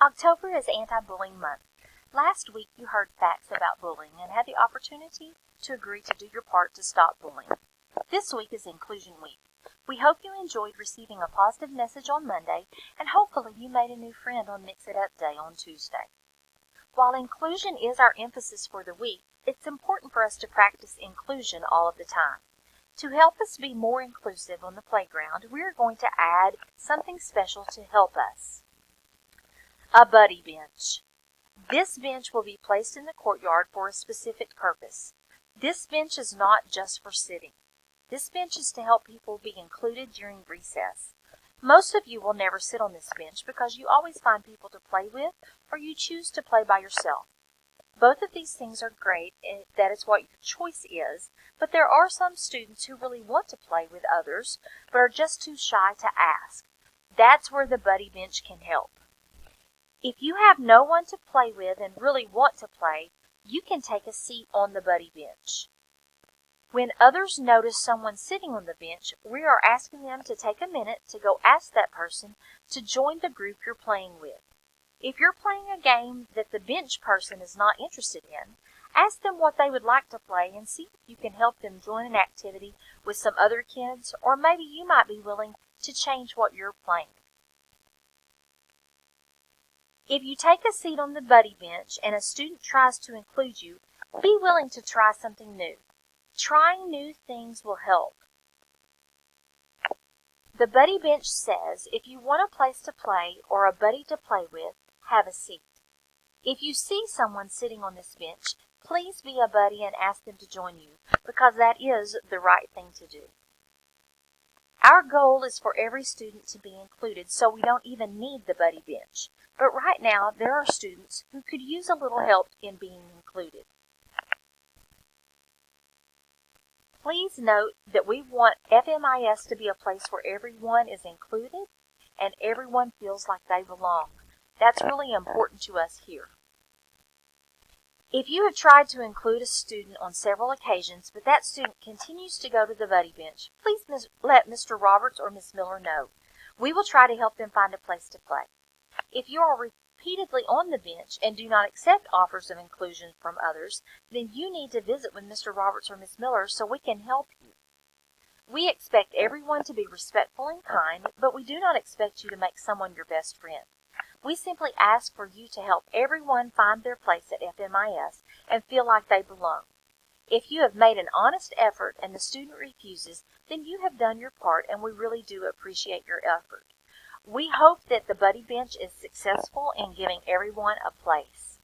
October is Anti-Bullying Month. Last week you heard facts about bullying and had the opportunity to agree to do your part to stop bullying. This week is Inclusion Week. We hope you enjoyed receiving a positive message on Monday, and hopefully you made a new friend on Mix It Up Day on Tuesday. While inclusion is our emphasis for the week, it's important for us to practice inclusion all of the time. To help us be more inclusive on the playground, we are going to add something special to help us. A buddy bench. This bench will be placed in the courtyard for a specific purpose. This bench is not just for sitting. This bench is to help people be included during recess. Most of you will never sit on this bench because you always find people to play with or you choose to play by yourself. Both of these things are great if that is what your choice is, but there are some students who really want to play with others but are just too shy to ask. That's where the buddy bench can help. If you have no one to play with and really want to play, you can take a seat on the buddy bench. When others notice someone sitting on the bench, we are asking them to take a minute to go ask that person to join the group you're playing with. If you're playing a game that the bench person is not interested in, ask them what they would like to play and see if you can help them join an activity with some other kids, or maybe you might be willing to change what you're playing. If you take a seat on the buddy bench and a student tries to include you, be willing to try something new. Trying new things will help. The buddy bench says if you want a place to play or a buddy to play with, have a seat. If you see someone sitting on this bench, please be a buddy and ask them to join you, because that is the right thing to do. Our goal is for every student to be included, so we don't even need the buddy bench. But right now, there are students who could use a little help in being included. Please note that we want FMIS to be a place where everyone is included and everyone feels like they belong. That's really important to us here. If you have tried to include a student on several occasions, but that student continues to go to the buddy bench, please let Mr. Roberts or Ms. Miller know. We will try to help them find a place to play. If you are repeatedly on the bench and do not accept offers of inclusion from others, then you need to visit with Mr. Roberts or Ms. Miller so we can help you. We expect everyone to be respectful and kind, but we do not expect you to make someone your best friend. We simply ask for you to help everyone find their place at FMIS and feel like they belong. If you have made an honest effort and the student refuses, then you have done your part and we really do appreciate your effort. We hope that the buddy bench is successful in giving everyone a place.